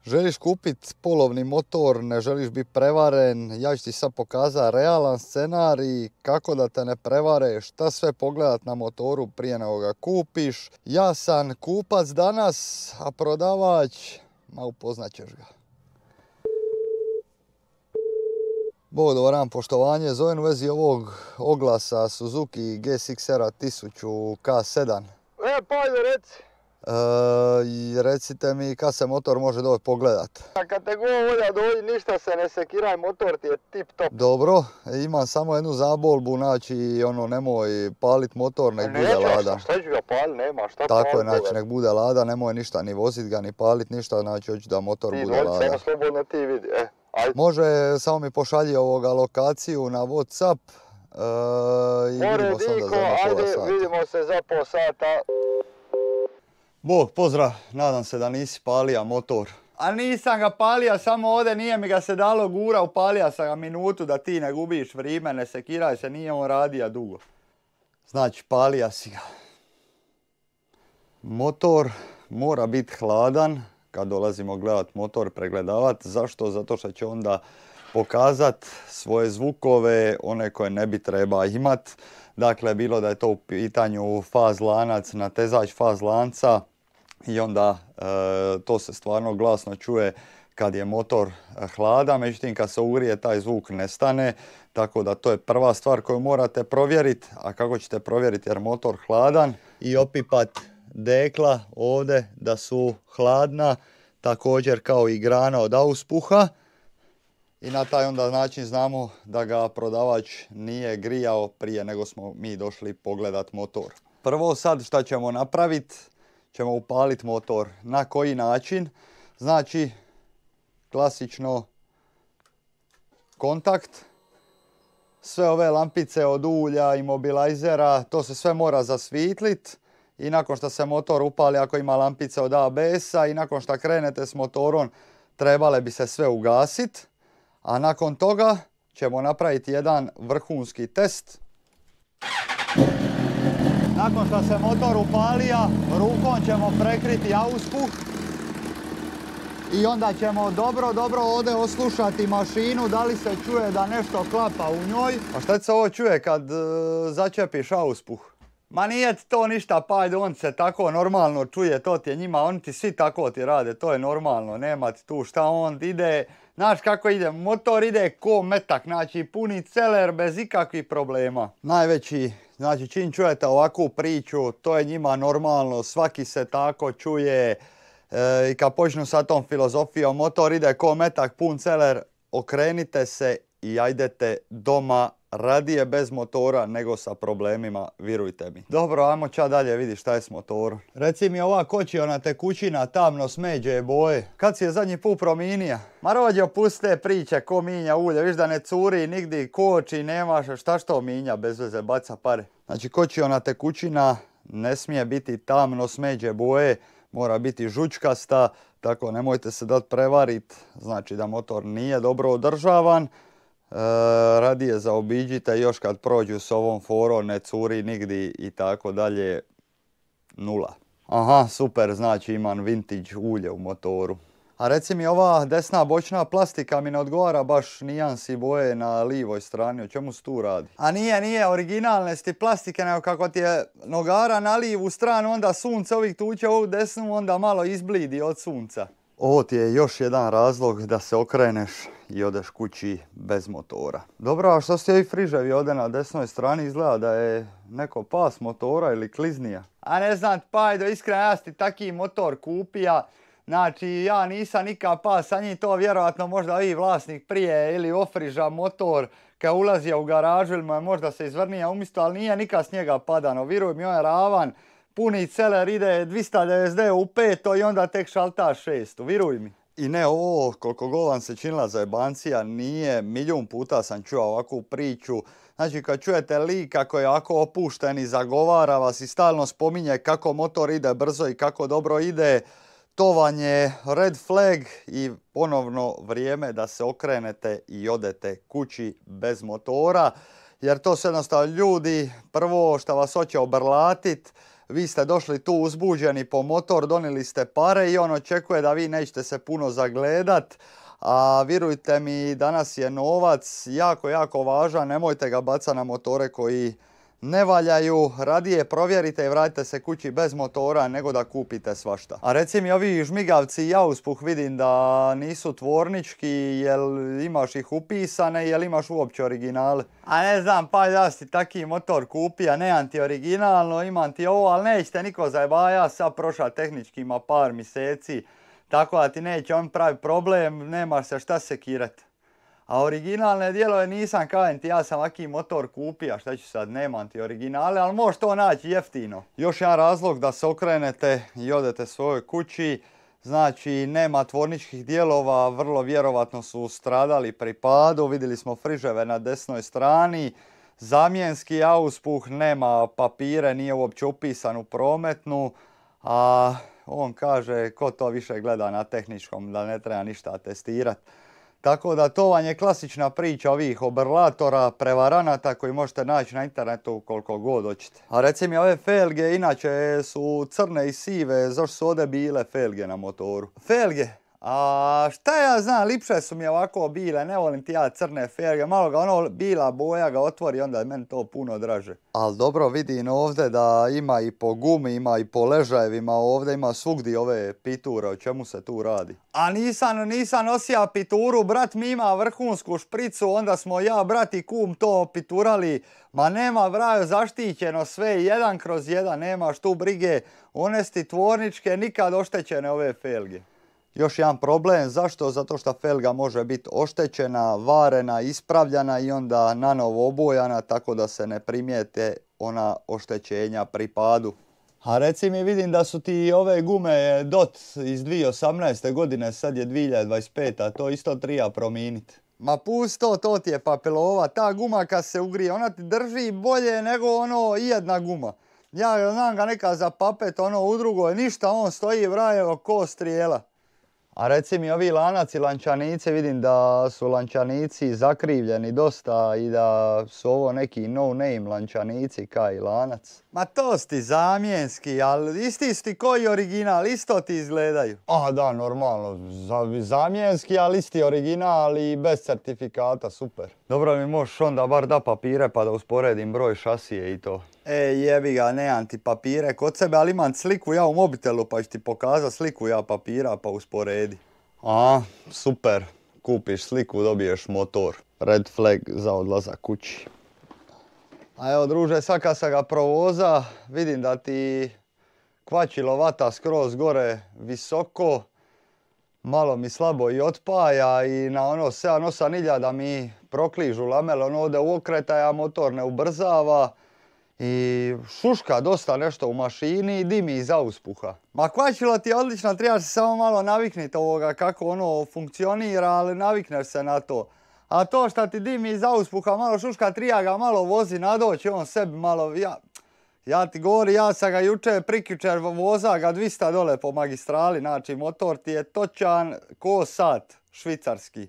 Želiš kupiti polovni motor, ne želiš biti prevaren, ja ću ti sad pokazati realan scenarij kako da te ne prevare, šta sve pogledat na motoru prije nego ga kupiš. Ja sam kupac danas, a prodavač, ma upoznat ćeš ga. Bog dobar dan, poštovanje, zovem u vezi ovog oglasa Suzuki GSX-R 1000 K7. Pa ajde reci. Recite mi kad se motor može doći pogledat. A kad te god volja dođi, ništa se ne sekiraj, motor ti je tip top. Dobro, imam samo jednu zabolbu, znači nemoj palit motor, nek bude ladan. Šta ću ga palit, nema šta Tako palit. je, znači nek bude ladan, nemoj ništa ni vozit ga, ni palit ništa, znači hoću da motor bude ladan. Samo slobodno ti vidi, ajde. Može, samo mi pošalji lokaciju na Whatsapp i vidimo se onda za jedno pola sata. Ajde, vidimo se za pola sata. Bog, pozdrav, nadam se da nisi palija motor. A nisam ga palija, samo ovdje nije mi ga se dalo gura, upalija sam ga minutu da ti ne gubiš vrijeme, ne sekiraj se, nije on radija dugo. Znači, palija si ga. Motor mora biti hladan kad dolazimo gledat motor, pregledavat. Zašto? Zato što će onda pokazat svoje zvukove, one koje ne bi treba imat. Dakle, bilo da je to u pitanju faz lanac, natezač faz lanca i onda to se stvarno glasno čuje kad je motor hladan, međutim kad se ugrije taj zvuk nestane, tako da to je prva stvar koju morate provjeriti. A kako ćete provjeriti jer motor hladan? I opipat dekla ovdje da su hladna, također kao i grana od auspuha. I na taj onda način znamo da ga prodavač nije grijao prije nego smo mi došli pogledat motor. Prvo sad šta ćemo napraviti, ćemo upaliti motor. Na koji način? Znači, klasično kontakt. Sve ove lampice od ulja, imobilizera, to se sve mora zasvitlit. I nakon što se motor upali, ako ima lampice od ABS-a i nakon što krenete s motorom, trebale bi se sve ugasiti. A nakon toga ćemo napraviti jedan vrhunski test. Nakon što se motor upalija, rukom ćemo prekriti auspuh. I onda ćemo dobro ovdje oslušati mašinu, da li se čuje da nešto klapa u njoj. A šta se ovo čuje kad začepiš auspuh? Ma nije to ništa, pa ajde, on se tako normalno čuje, to ti je njima, oni ti svi tako ti rade, to je normalno, nema ti tu šta, on ide, znaš kako ide, motor ide ko metak, znači puni celer bez ikakvih problema. Najveći, znači čim čujete ovakvu priču, to je njima normalno, svaki se tako čuje i kad počnu sa tom filozofijom, motor ide ko metak, pun celer, okrenite se i ajdete doma. Radije bez motora nego sa problemima, virujte mi. Dobro, ajmo ča dalje vidi šta je s motorom. Reci mi ova kočiona tekućina tamno smeđe boje. Kad si je zadnji put prominija? Ma rođo, pusti te priče ko minja ulje, viš da ne curi nigdje koči, nemaš šta što minja bez veze, baca pare. Znači kočiona tekućina ne smije biti tamno smeđe boje, mora biti žučkasta, tako nemojte se dat prevarit, znači da motor nije dobro održavan. Radije zaobiđite još kad prođu s ovom forom, ne curi nigdje i tako dalje, nula. Aha, super, znači imam vintage ulje u motoru. A reci mi, ova desna bočna plastika mi ne odgovara baš nijansi boje na livoj strani, o čemu se tu radi? A nije originalne sti plastike, nego kako ti je nogara na livu stranu, onda sunce ovih tuče ovu desnu, onda malo izblidi od sunca. Ovo ti je još jedan razlog da se okreneš i odeš kući bez motora. Dobro, a što su ovi friževi ovdje na desnoj strani? Izgleda da je neko pas motora ili kliznija. A ne znam, Pajdo, iskreno ja ti taki motor kupija. Znači, ja nisam nikad pas sa njim, to vjerojatno možda i vlasnik prije ili ofriža motor kad ulazio u garažu ili mu je možda se izvrnija umjesto, ali nije nikad s njega padano. Viruj mi, on je ravan. Puni celer ide 290D u 5 i onda tek šalta 6, viruj mi. I ne ovo, koliko god vam se činila zajebancija, nije, milijun puta sam čuo ovakvu priču. Znači kad čujete lika koji je ovako opušten i zagovara vas i stalno spominje kako motor ide brzo i kako dobro ide, to vam je red flag i ponovno vrijeme da se okrenete i odete kući bez motora. Jer to su jednostavno ljudi, prvo što vas hoće obrlatit, vi ste došli tu uzbuđeni po motor, donijeli ste pare i on očekuje da vi nećete se puno zagledat. A vjerujte mi, danas je novac jako, jako važan, nemojte ga bacati na motore koji ne valjaju, radije provjerite i vratite se kući bez motora nego da kupite svašta. A reci mi, ovi žmigavci i auspuh vidim da nisu tvornički, jel imaš ih upisane, jel imaš uopće originale? A ne znam, pa ja si taki motor kupio, nemam ti originalno, imam ti ovo, ali nećete niko zajeba, ja sad prošao tehnički ima par mjeseci, tako da ti neće on pravi problem, nemaš se šta sekirat. A originalne dijelove nisam, kažem ti, ja sam ovaki motor kupio, šta ću sad, nemam ti originale, ali možeš to naći jeftino. Još jedan razlog da se okrenete i odete svojoj kući, znači nema tvorničkih dijelova, vrlo vjerovatno su stradali pri padu, vidjeli smo friževe na desnoj strani, zamjenski auspuh, nema papire, nije uopće upisan u prometnu, a on kaže ko to više gleda na tehničkom da ne treba ništa testirati. Tako da to vam je klasična priča ovih oberlatora, prevaranata koji možete naći na internetu koliko god hoćete. A reci mi, ove felge inače su crne i sive, zašto su ovdje bile felge na motoru? Felge? A šta ja znam, lipše su mi ovako bile, ne volim ti ja crne felge, malo ga ono bila boja ga otvori, onda je meni to puno draže. Ali dobro, vidim ovdje da ima i po gumi, ima i po ležajevima, ovdje ima svugdje ove piture, o čemu se tu radi? A nisam nosio pituru, brat mi ima vrhunsku špricu, onda smo ja, brat i kum to piturali, ma nema vraju zaštićeno sve, 1/1, nemaš tu brige, one sti tvorničke, nikad oštećene ove felge. Još jedan problem, zašto? Zato što felga može biti oštećena, varena, ispravljana i onda nanovo obojana, tako da se ne primijete ona oštećenja pri padu. A reci mi, vidim da su ti ove gume DOT iz 2018. godine, sad je 2025. a to isto treba promijeniti. Ma pusti to ti je papilova, ta guma kad se ugrije, ona ti drži bolje nego ono i jedna guma. Ja znam ga neka za papet, ono u drugoj, ništa, on stoji vrajevo ko strijela. A reci mi, ovi lanaci, lančanice, vidim da su lančanici zakrivljeni dosta i da su ovo neki no name lančanici kaj lanac. Ma to su ti zamjenski, ali isti su ti koji original, isto ti izgledaju. A da, normalno, zamjenski, ali isti original i bez certifikata, super. Dobro mi možeš onda bar da papire pa da usporedim broj šasije i to. Jebi ga, nemam ti papire kod sebe, ali imam sliku ja u mobitelu pa ću ti pokazati sliku ja papira pa usporedi. A, super, kupiš sliku, dobiješ motor. Red flag za odlazak kući. A evo druže, sad kad sam ga provoza, vidim da ti kvačilo vata skroz gore visoko. Malo mi slabo i otpaja i na ono 7-8 hiljada mi prokližu lamele, ono ode u okretaja, motor ne ubrzava. I šuška dosta nešto u mašini i dimi iz auspuha. Ma kvačilo ti je odlično, trebaš se samo malo navikniti ovoga kako ono funkcionira, ali navikneš se na to. A to što ti dimi iz auspuha, malo šuška, treba ga malo vozi nadoći, on sebi malo... Ja ti govorim, ja sam ga jučer prikjučer voza ga 200 dole po magistrali, znači motor ti je točan ko sat, švicarski.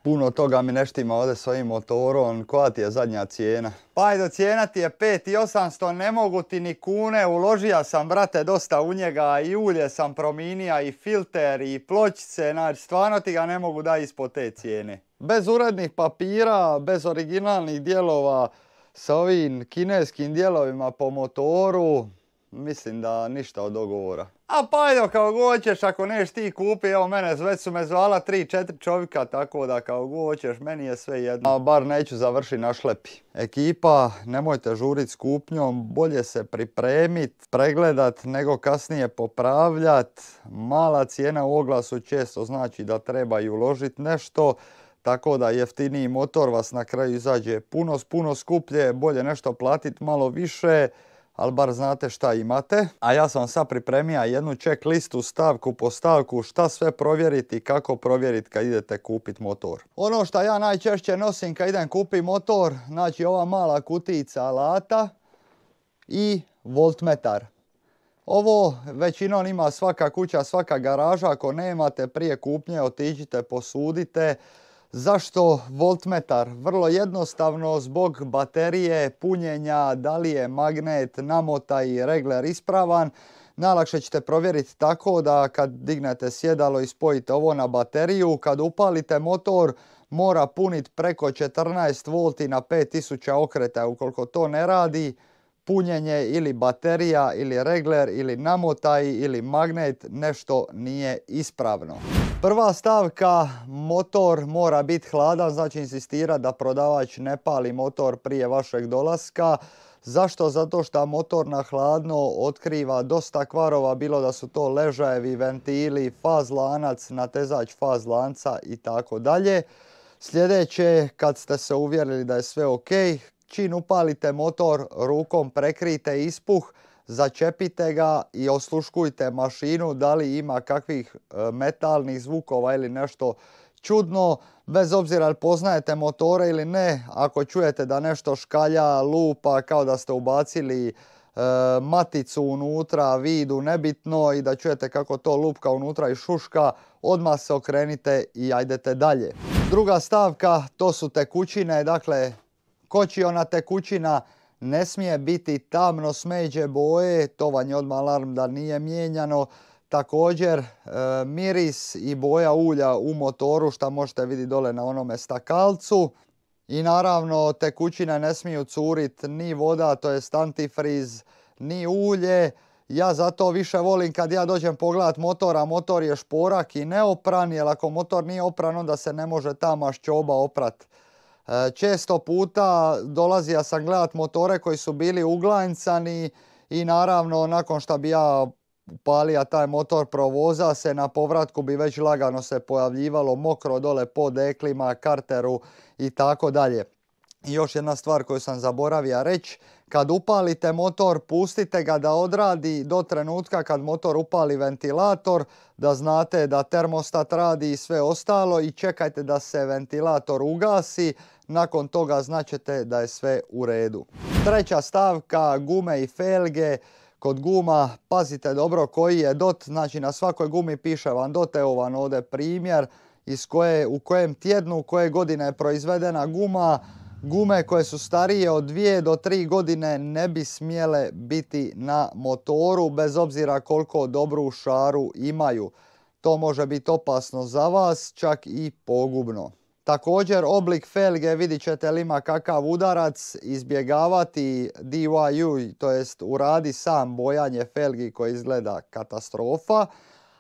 Puno toga mi ne štima ovdje s ovim motorom, koja ti je zadnja cijena? Pa ajde, cijena ti je 5800, ne mogu ti ni kune, uložio sam brate dosta u njega i ulje sam promijenio i filter i pločice, znači stvarno ti ga ne mogu da ispod te cijene. Bez urednih papira, bez originalnih dijelova, sa ovim kineskim dijelovima po motoru, mislim da ništa od dogovora. A pa ajde, kao god hoćeš, ako neš ti kupi, evo mene već su me zvala 3-4 čovjeka, tako da kao god hoćeš, meni je sve jedno. A bar neću završiti na šlepi. Ekipa, nemojte žuriti s kupnjom, bolje se pripremit, pregledat, nego kasnije popravljat. Mala cijena u oglasu često znači da treba i uložiti nešto, tako da jeftiniji motor vas na kraju izađe puno skuplje, bolje nešto platiti malo više, ali bar znate šta imate. A ja sam sad pripremio jednu check listu stavku po stavku šta sve provjeriti i kako provjeriti kad idete kupiti motor. Ono što ja najčešće nosim kad idem kupiti motor, znači ova mala kutijica alata i voltmetar. Ovo većinom ima svaka kuća, svaka garaža, ako nemate prije kupnje otiđite, posudite. Zašto voltmetar? Vrlo jednostavno, zbog baterije, punjenja, da li je magnet, namotaj, regler ispravan. Najlakše ćete provjeriti tako da kad dignete sjedalo i spojite ovo na bateriju, kad upalite motor mora puniti preko 14 volti na 5000 okreta. Ukoliko to ne radi, punjenje ili baterija ili regler ili namotaj ili magnet nešto nije ispravno. Prva stavka, motor mora biti hladan, znači insistira da prodavač ne pali motor prije vašeg dolaska. Zašto? Zato što motor na hladno otkriva dosta kvarova, bilo da su to ležajevi, ventili, faz lanac, natezač faz lanca i tako dalje. Sljedeće, kad ste se uvjerili da je sve ok, čim upalite motor, rukom prekrijte ispuh, začepite ga i osluškujte mašinu da li ima kakvih metalnih zvukova ili nešto čudno. Bez obzira li poznajete motore ili ne, ako čujete da nešto škalja, lupa kao da ste ubacili maticu unutra, vidu, nebitno, i da čujete kako to lupka unutra i šuška, odmah se okrenite i ajdete dalje. Druga stavka, to su tekućine, dakle kočiona tekućina ne smije biti tamno smeđe boje, to vam je odmah alarm da nije mijenjano. Također miris i boja ulja u motoru, što možete vidjeti dole na onome stakalcu. I naravno tekućine ne smiju curiti ni voda, to je antifriz, ni ulje. Ja zato više volim kad ja dođem pogledat motor, a motor je šporak i neopran, jer ako motor nije opran onda se ne može ta mašćoba oprat. Često puta dolazio sam gledat motore koji su bili uglancani i naravno nakon što bi ja upalio taj motor, provoza se, na povratku bi već lagano se pojavljivalo mokro dole po deklima, karteru i tako dalje. I još jedna stvar koju sam zaboravio reći, kad upalite motor, pustite ga da odradi do trenutka kad motor upali ventilator, da znate da termostat radi i sve ostalo, i čekajte da se ventilator ugasi, nakon toga značite da je sve u redu. Treća stavka, gume i felge. Kod guma pazite dobro koji je dot, znači na svakoj gumi piše vam dot, evo vam ovdje primjer u kojem tjednu, koje godine je proizvedena guma. Gume koje su starije od 2 do 3 godine ne bi smjele biti na motoru, bez obzira koliko dobru šaru imaju. To može biti opasno za vas, čak i pogubno. Također oblik felge, vidjet ćete li ima kakav udarac, izbjegavati DIY, to jest uradi sam bojanje felgi koji izgleda katastrofa.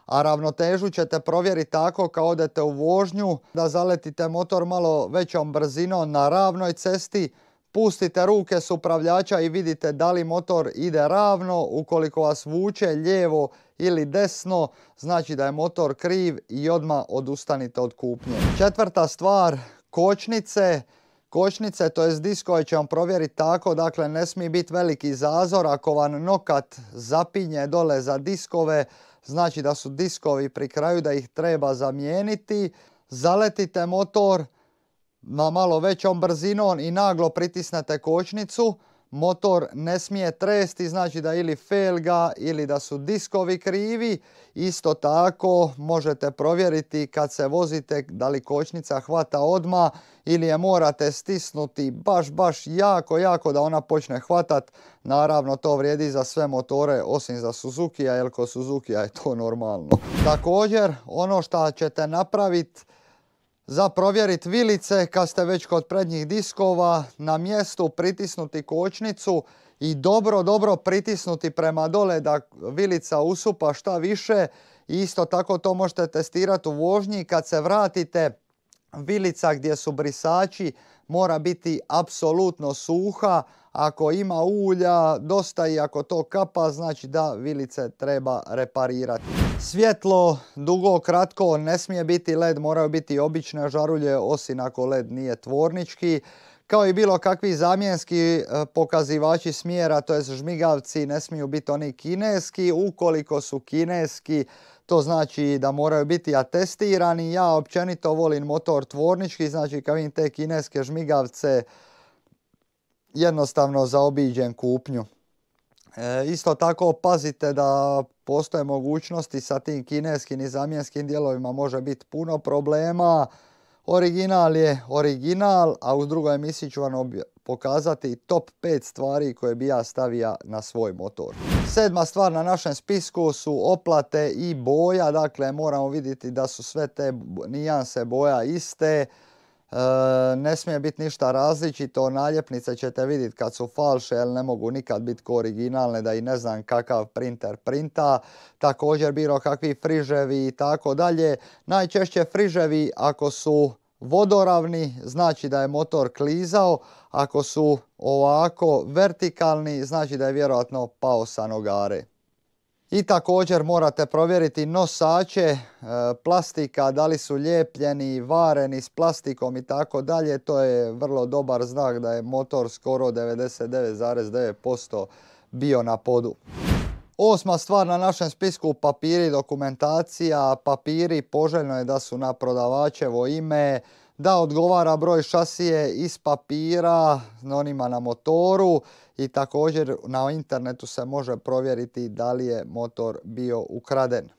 A ravnotežu ćete provjeriti tako kao odete u vožnju, da zaletite motor malo većom brzinom na ravnoj cesti, pustite ruke s upravljača i vidite da li motor ide ravno. Ukoliko vas vuče lijevo ili desno, znači da je motor kriv i odmah odustanite od kupnje. Četvrta stvar, kočnice. Kočnice, to jest diskove, ćemo provjeriti tako, dakle ne smije biti veliki zazor. Ako vam nokat zapinje dole za diskove, znači da su diskovi pri kraju, da ih treba zamijeniti. Zaletite motor na malo većom brzinom i naglo pritisnete kočnicu. Motor ne smije tresti, znači da ili felga ili da su diskovi krivi. Isto tako možete provjeriti kad se vozite da li kočnica hvata odmah ili je morate stisnuti baš jako da ona počne hvatat. Naravno to vrijedi za sve motore osim za Suzukija, jer kod Suzukija je to normalno. Također ono što ćete napraviti za provjeriti vilice, kad ste već kod prednjih diskova, na mjestu pritisnuti kočnicu i dobro pritisnuti prema dole da vilica usupa šta više. Isto tako to možete testirati u vožnji. Kad se vratite, vilica gdje su brisači mora biti apsolutno suha. Ako ima ulja dosta i ako to kapa, znači da vilice treba reparirati. Svjetlo, dugo, kratko, ne smije biti LED, moraju biti obične žarulje, osim ako LED nije tvornički. Kao i bilo kakvi zamjenski pokazivači smjera, to jest žmigavci, ne smiju biti oni kineski. Ukoliko su kineski, to znači da moraju biti atestirani. Ja općenito volim motor tvornički, znači kad vidim te kineske žmigavce, jednostavno zaobiđem kupnju. Isto tako pazite da postoje mogućnosti sa tim kineskim i zamjenskim dijelovima, može biti puno problema. Original je original, a u drugoj emisiji ću vam pokazati top 5 stvari koje bi ja stavio na svoj motor. 7. stvar na našem spisku su oplate i boja, dakle moramo vidjeti da su sve te nijanse boja iste. Ne smije biti ništa različito, naljepnice ćete vidjeti kad su falše, jer ne mogu nikad biti ko originalne, da i ne znam kakav printer printa. Također bilo kakvi friževi i tako dalje. Najčešće friževi ako su vodoravni znači da je motor klizao, ako su ovako vertikalni znači da je vjerojatno pao sa nogare. I također morate provjeriti nosače plastika, da li su lijepljeni, vareni s plastikom i tako dalje. To je vrlo dobar znak da je motor skoro 99,9% bio na podu. 8. stvar na našem spisku, papiri, dokumentacija. Papiri poželjno je da su na prodavačevo ime, da odgovara broj šasije iz papira onima na motoru i također na internetu se može provjeriti da li je motor bio ukraden.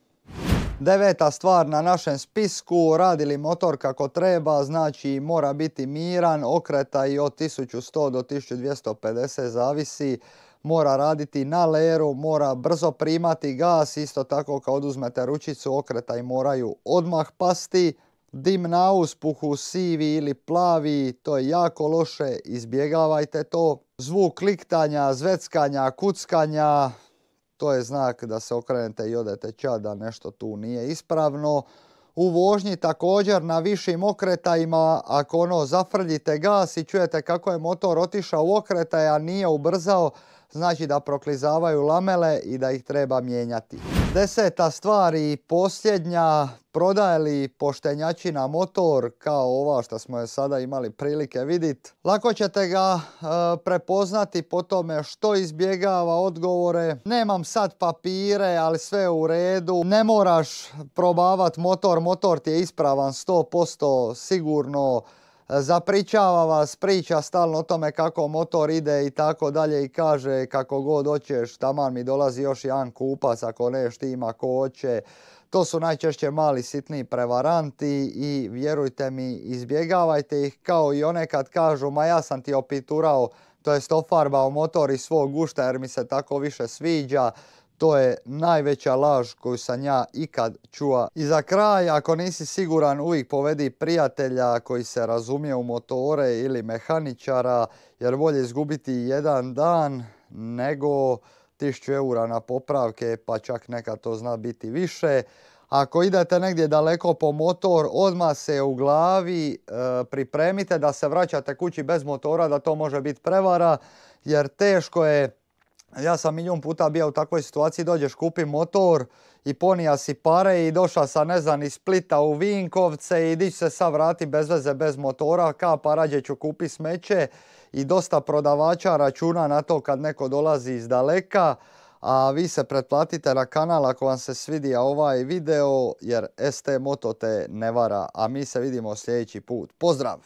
9. stvar na našem spisku, radi li motor kako treba, znači mora biti miran, okretaj od 1100 do 1250 zavisi. Mora raditi na leru, mora brzo primati gas, isto tako kad oduzmete ručicu okretaji moraju odmah pasti. Dim na uspuhu, sivi ili plavi, to je jako loše, izbjegavajte to. Zvuk kliktanja, zveckanja, kuckanja, to je znak da se okrenete i odete ća da nešto tu nije ispravno. U vožnji također na višim okretajima, ako zafrljite gas i čujete kako je motor otišao u okretaj, a nije ubrzao, znači da proklizavaju lamele i da ih treba mijenjati. 10. stvar i posljednja, prodaje li poštenjačina motor kao ova što smo je sada imali prilike vidjeti. Lako ćete ga prepoznati po tome što izbjegava odgovore. Nemam sad papire, ali sve je u redu. Ne moraš probavati motor, motor ti je ispravan 100% sigurno. Zapričava vas, priča stalno o tome kako motor ide i tako dalje i kaže kako god hoćeš, taman mi dolazi još jedan kupac ako ne štima ko hoće. To su najčešće mali sitni prevaranti i vjerujte mi, izbjegavajte ih, kao i one kad kažu ma ja sam ti opiturao, to jest ofarbao motor iz svog gušta jer mi se tako više sviđa. To je najveća laž koju sam ja ikad čuo. I za kraj, ako nisi siguran, uvijek povedi prijatelja koji se razumije u motore ili mehaničara, jer bolje izgubiti jedan dan nego 1000 eura na popravke, pa čak nekad to zna biti više. Ako idete negdje daleko po motor, odmah se u glavi pripremite da se vraćate kući bez motora, da to može biti prevara, jer teško je. Ja sam milijun puta bio u takvoj situaciji, dođeš kupi motor i ponija si pare i došao sam ne znam iz Splita u Vinkovce i di ću se sad vrati bez veze bez motora, pa rađe ću kupi smeće i dosta prodavača računa na to kad neko dolazi iz daleka. A vi se pretplatite na kanal ako vam se svidio ovaj video jer ST Moto te ne vara, a mi se vidimo sljedeći put. Pozdrav!